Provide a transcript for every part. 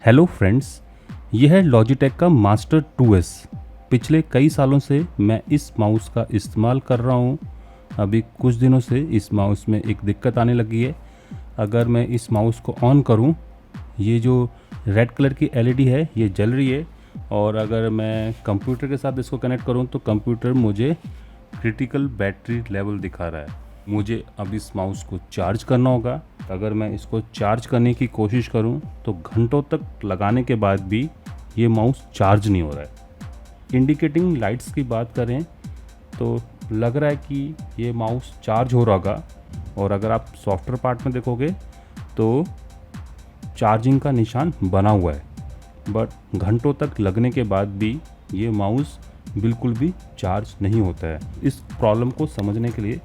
Hello friends, यह है Logitech का मास्टर 2S। पिछले कई सालों से मैं इस माउस का इस्तेमाल कर रहा हूँ। अभी कुछ दिनों से इस माउस में एक दिक्कत आने लगी है। अगर मैं इस माउस को ऑन करूँ, ये जो रेड कलर की एलईडी है ये जल रही है, और अगर मैं कंप्यूटर के साथ इसको कनेक्ट करूँ तो कंप्यूटर मुझे क्रिटिकल बैटरी लेवल दिखा रहा है। मुझे अब इस माउस को चार्ज करना होगा। अगर मैं इसको चार्ज करने की कोशिश करूं तो घंटों तक लगाने के बाद भी ये माउस चार्ज नहीं हो रहा है। इंडिकेटिंग लाइट्स की बात करें तो लग रहा है कि ये माउस चार्ज हो रहा होगा, और अगर आप सॉफ्टवेयर पार्ट में देखोगे तो चार्जिंग का निशान बना हुआ है, बट घंटों तक लगने के बाद भी ये माउस बिल्कुल भी चार्ज नहीं होता है। इस प्रॉब्लम को समझने के लिए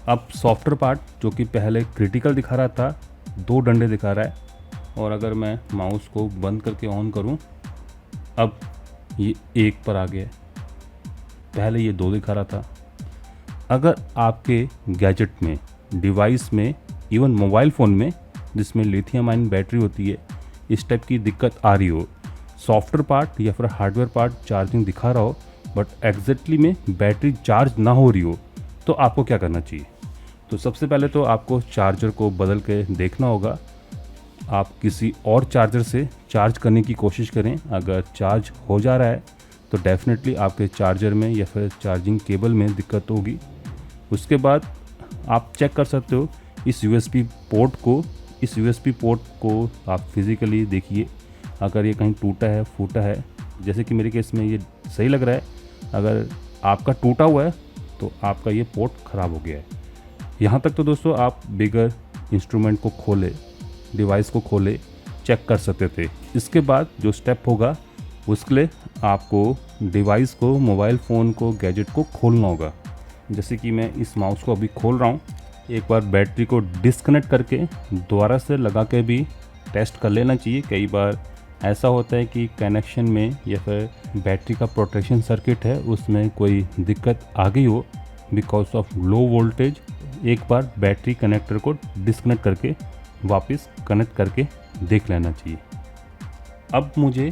अब सॉफ्टवेयर पार्ट जो कि पहले क्रिटिकल दिखा रहा था, 2 डंडे दिखा रहा है, और अगर मैं माउस को बंद करके ऑन करूं, अब ये 1 पर आ गया है। पहले ये 2 दिखा रहा था। अगर आपके गैजेट में, डिवाइस में, इवन मोबाइल फ़ोन में जिसमें लिथियम आयन बैटरी होती है, इस टाइप की दिक्कत आ रही हो, सॉफ्टवेयर पार्ट या फिर हार्डवेयर पार्ट चार्जिंग दिखा रहा हो बट एग्जैक्टली में बैटरी चार्ज ना हो रही हो, तो आपको क्या करना चाहिए? तो सबसे पहले तो आपको चार्जर को बदल के देखना होगा। आप किसी और चार्जर से चार्ज करने की कोशिश करें। अगर चार्ज हो जा रहा है तो डेफिनेटली आपके चार्जर में या फिर चार्जिंग केबल में दिक्कत होगी। उसके बाद आप चेक कर सकते हो इस यूएसबी पोर्ट को आप फिज़िकली देखिए। अगर ये कहीं टूटा है, फूटा है, जैसे कि मेरे केस में ये सही लग रहा है। अगर आपका टूटा हुआ है तो आपका ये पोर्ट ख़राब हो गया है। यहाँ तक तो दोस्तों आप बिगर इंस्ट्रूमेंट को खोले, डिवाइस को खोले, चेक कर सकते थे। इसके बाद जो स्टेप होगा उसके लिए आपको डिवाइस को, मोबाइल फ़ोन को, गैजेट को खोलना होगा। जैसे कि मैं इस माउस को अभी खोल रहा हूँ। एक बार बैटरी को डिस्कनेक्ट करके दोबारा से लगा के भी टेस्ट कर लेना चाहिए। कई बार ऐसा होता है कि कनेक्शन में या फिर बैटरी का प्रोटेक्शन सर्किट है उसमें कोई दिक्कत आ गई हो बिकॉज ऑफ लो वोल्टेज। एक बार बैटरी कनेक्टर को डिस्कनेक्ट करके वापस कनेक्ट करके देख लेना चाहिए। अब मुझे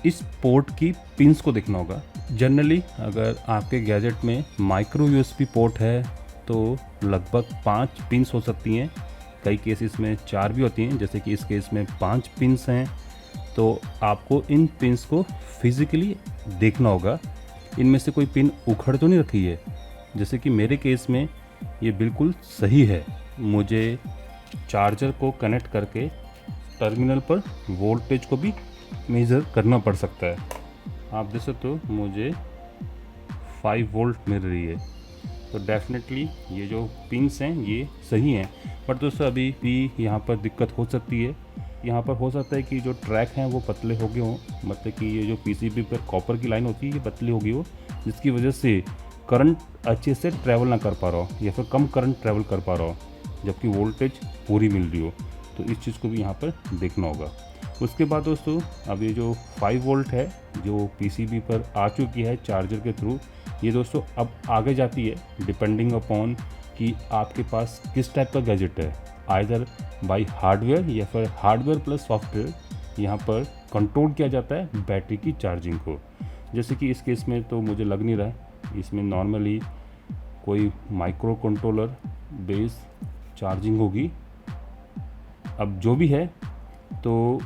इस पोर्ट की पिंस को देखना होगा। जनरली अगर आपके गैजेट में माइक्रो यूएसबी पोर्ट है तो लगभग 5 पिंस हो सकती हैं। कई केसेस में 4 भी होती हैं, जैसे कि इस केस में 5 पिंस हैं। तो आपको इन पिंस को फिज़िकली देखना होगा। इनमें से कोई पिन उखड़ तो नहीं रखी है। जैसे कि मेरे केस में ये बिल्कुल सही है। मुझे चार्जर को कनेक्ट करके टर्मिनल पर वोल्टेज को भी मेज़र करना पड़ सकता है। आप देख सकते हो मुझे 5 वोल्ट मिल रही है, तो डेफिनेटली ये जो पिंस हैं ये सही हैं। बट दोस्तों अभी भी यहाँ पर दिक्कत हो सकती है। यहाँ पर हो सकता है कि जो ट्रैक हैं वो पतले हो गए हों, मतलब कि ये जो पीसीबी पर कॉपर की लाइन होती है ये पतली हो गई हो, जिसकी वजह से करंट अच्छे से ट्रैवल ना कर पा रहा हो या फिर कम करंट ट्रैवल कर पा रहा हो, जबकि वोल्टेज पूरी मिल रही हो। तो इस चीज़ को भी यहाँ पर देखना होगा। उसके बाद दोस्तों अब ये जो 5 वोल्ट है जो पीसीबी पर आ चुकी है चार्जर के थ्रू, ये दोस्तों अब आगे जाती है डिपेंडिंग अपॉन कि आपके पास किस टाइप का गैजेट है। आइदर बाय हार्डवेयर या फिर हार्डवेयर प्लस सॉफ्टवेयर यहाँ पर कंट्रोल किया जाता है बैटरी की चार्जिंग को। जैसे कि इस केस में तो मुझे लग नहीं रहा है इसमें नॉर्मली कोई माइक्रो कंट्रोलर बेस चार्जिंग होगी। अब जो भी है तो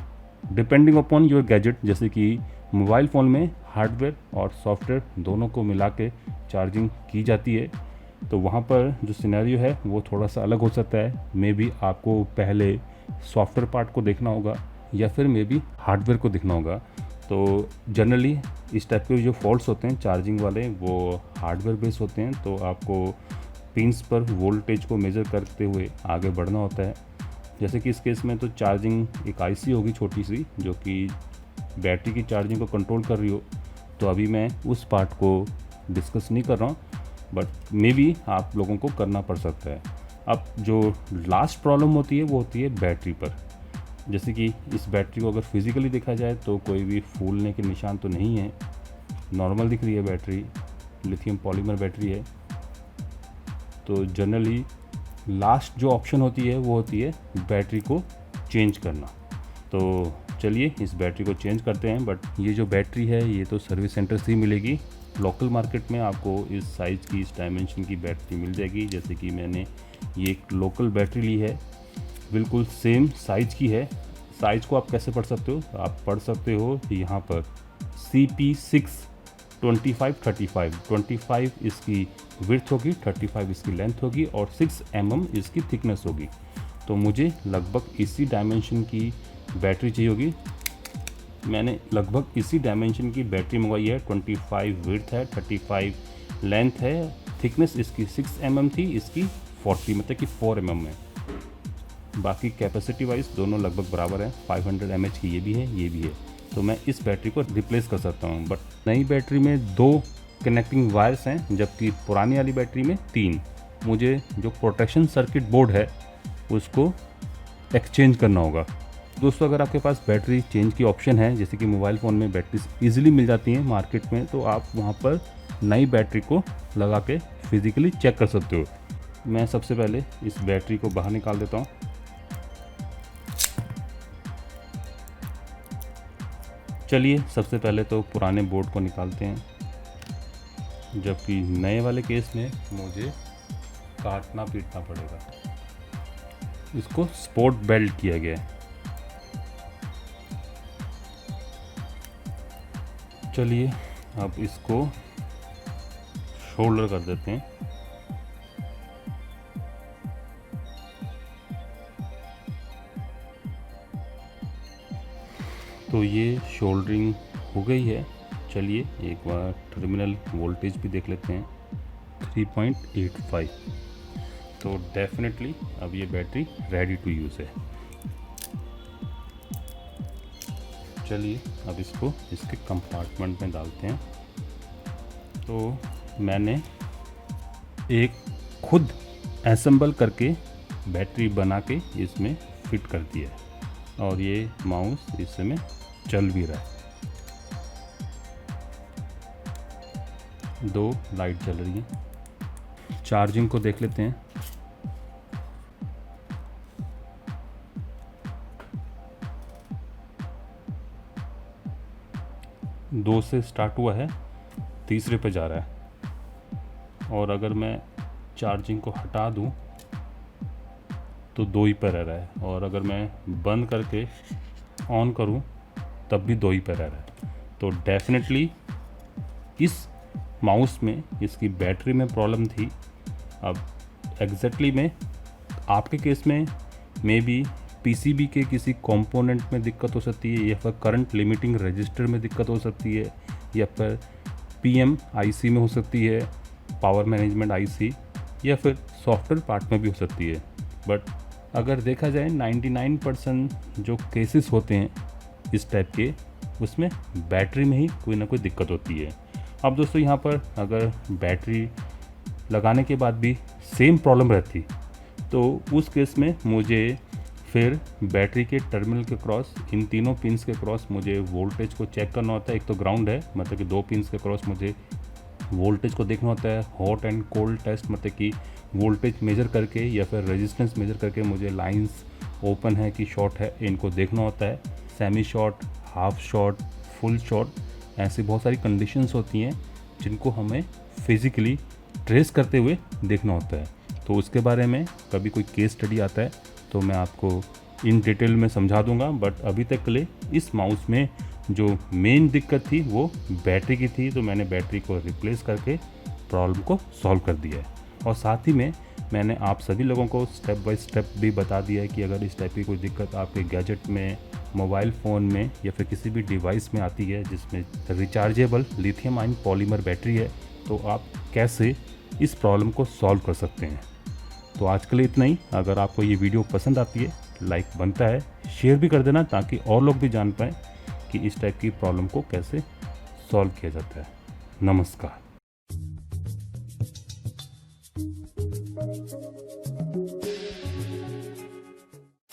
डिपेंडिंग अपॉन योर गैजेट, जैसे कि मोबाइल फ़ोन में हार्डवेयर और सॉफ्टवेयर दोनों को मिला के चार्जिंग की जाती है, तो वहाँ पर जो सिनेरियो है वो थोड़ा सा अलग हो सकता है। मे बी आपको पहले सॉफ्टवेयर पार्ट को देखना होगा या फिर मे बी हार्डवेयर को देखना होगा। तो जनरली इस टाइप के जो फॉल्ट्स होते हैं चार्जिंग वाले वो हार्डवेयर बेस होते हैं, तो आपको पिंस पर वोल्टेज को मेज़र करते हुए आगे बढ़ना होता है। जैसे कि इस केस में तो चार्जिंग एक आईसी होगी छोटी सी जो कि बैटरी की चार्जिंग को कंट्रोल कर रही हो। तो अभी मैं उस पार्ट को डिस्कस नहीं कर रहा हूँ, बट मे बी आप लोगों को करना पड़ सकता है। अब जो लास्ट प्रॉब्लम होती है वो होती है बैटरी पर। जैसे कि इस बैटरी को अगर फिज़िकली देखा जाए तो कोई भी फूलने के निशान तो नहीं है, नॉर्मल दिख रही है बैटरी, लिथियम पॉलीमर बैटरी है। तो जनरली लास्ट जो ऑप्शन होती है वो होती है बैटरी को चेंज करना। तो चलिए इस बैटरी को चेंज करते हैं। बट ये जो बैटरी है ये तो सर्विस सेंटर से ही मिलेगी। लोकल मार्केट में आपको इस साइज़ की, इस डायमेंशन की बैटरी मिल जाएगी। जैसे कि मैंने ये एक लोकल बैटरी ली है, बिल्कुल सेम साइज़ की है। साइज़ को आप कैसे पढ़ सकते हो? आप पढ़ सकते हो यहाँ पर CP6 25 इसकी विड्थ होगी, 35 इसकी लेंथ होगी और 6 mm इसकी थिकनेस होगी। तो मुझे लगभग इसी डायमेंशन की बैटरी चाहिए होगी। मैंने लगभग इसी डायमेंशन की बैटरी मंगवाई है। 25 विड्थ है, 35 लेंथ है, थिकनेस इसकी 6 mm थी, इसकी 40 मतलब कि 4 mm है। बाकी कैपेसिटी वाइज दोनों लगभग बराबर है। 500 mAh की ये भी है, ये भी है। तो मैं इस बैटरी को रिप्लेस कर सकता हूँ। बट नई बैटरी में 2 कनेक्टिंग वायर्स हैं, जबकि पुरानी वाली बैटरी में 3। मुझे जो प्रोटेक्शन सर्किट बोर्ड है उसको एक्सचेंज करना होगा। दोस्तों, अगर आपके पास बैटरी चेंज की ऑप्शन है, जैसे कि मोबाइल फ़ोन में बैटरीज ईजिली मिल जाती हैं मार्केट में, तो आप वहाँ पर नई बैटरी को लगा के फिज़िकली चेक कर सकते हो। मैं सबसे पहले इस बैटरी को बाहर निकाल देता हूँ। चलिए सबसे पहले तो पुराने बोर्ड को निकालते हैं, जबकि नए वाले केस में मुझे काटना पीटना पड़ेगा। इसको स्पोर्ट बेल्ट किया गया है। चलिए अब इसको शोल्डर कर देते हैं। तो ये शोल्डरिंग हो गई है। चलिए एक बार टर्मिनल वोल्टेज भी देख लेते हैं, 3.85। तो डेफिनेटली अब ये बैटरी रेडी टू यूज़ है। चलिए अब इसको इसके कंपार्टमेंट में डालते हैं। तो मैंने एक खुद असेंबल करके बैटरी बना के इसमें फिट कर दिया है और ये माउस इस समय चल भी रहा है। 2 लाइट जल रही है। चार्जिंग को देख लेते हैं। दो से स्टार्ट हुआ है, तीसरे पे जा रहा है। और अगर मैं चार्जिंग को हटा दूं तो 2 ही पे रह रहा है, और अगर मैं बंद करके ऑन करूं तब भी 2 ही पे रह रहा है। तो डेफिनेटली इस माउस में इसकी बैटरी में प्रॉब्लम थी। अब एग्जैक्टली में आपके केस में मे बी पीसीबी के किसी कंपोनेंट में दिक्कत हो सकती है, या फिर करंट लिमिटिंग रजिस्टर में दिक्कत हो सकती है, या फिर पीएम आईसी में हो सकती है, पावर मैनेजमेंट आईसी, या फिर सॉफ्टवेयर पार्ट में भी हो सकती है। बट अगर देखा जाए 99% जो केसेस होते हैं इस टाइप के, उसमें बैटरी में ही कोई ना कोई दिक्कत होती है। अब दोस्तों यहाँ पर अगर बैटरी लगाने के बाद भी सेम प्रॉब्लम रहती तो उस केस में मुझे फिर बैटरी के टर्मिनल के क्रॉस, इन तीनों पिंस के क्रॉस मुझे वोल्टेज को चेक करना होता है। एक तो ग्राउंड है, मतलब कि 2 पिंस के क्रॉस मुझे वोल्टेज को देखना होता है। हॉट एंड कोल्ड टेस्ट, मतलब कि वोल्टेज मेज़र करके या फिर रेजिस्टेंस मेज़र करके मुझे लाइंस ओपन है कि शॉर्ट है, इनको देखना होता है। Semi short, half short, full short, ऐसी बहुत सारी कंडीशंस होती हैं जिनको हमें फिज़िकली ट्रेस करते हुए देखना होता है। तो उसके बारे में कभी कोई केस स्टडी आता है तो मैं आपको इन डिटेल में समझा दूंगा। बट अभी तक के लिए इस माउस में जो मेन दिक्कत थी वो बैटरी की थी, तो मैंने बैटरी को रिप्लेस करके प्रॉब्लम को सॉल्व कर दिया है। और साथ ही में मैंने आप सभी लोगों को स्टेप बाय स्टेप भी बता दिया है कि अगर इस टाइप की कोई दिक्कत आपके गैजेट में, मोबाइल फ़ोन में या फिर किसी भी डिवाइस में आती है जिसमें rechargeable lithium ion polymer battery है, तो आप कैसे इस प्रॉब्लम को सॉल्व कर सकते हैं। तो आज के लिए इतना ही। अगर आपको ये वीडियो पसंद आती है, लाइक बनता है, शेयर भी कर देना ताकि और लोग भी जान पाएँ कि इस टाइप की प्रॉब्लम को कैसे सॉल्व किया जाता है। नमस्कार।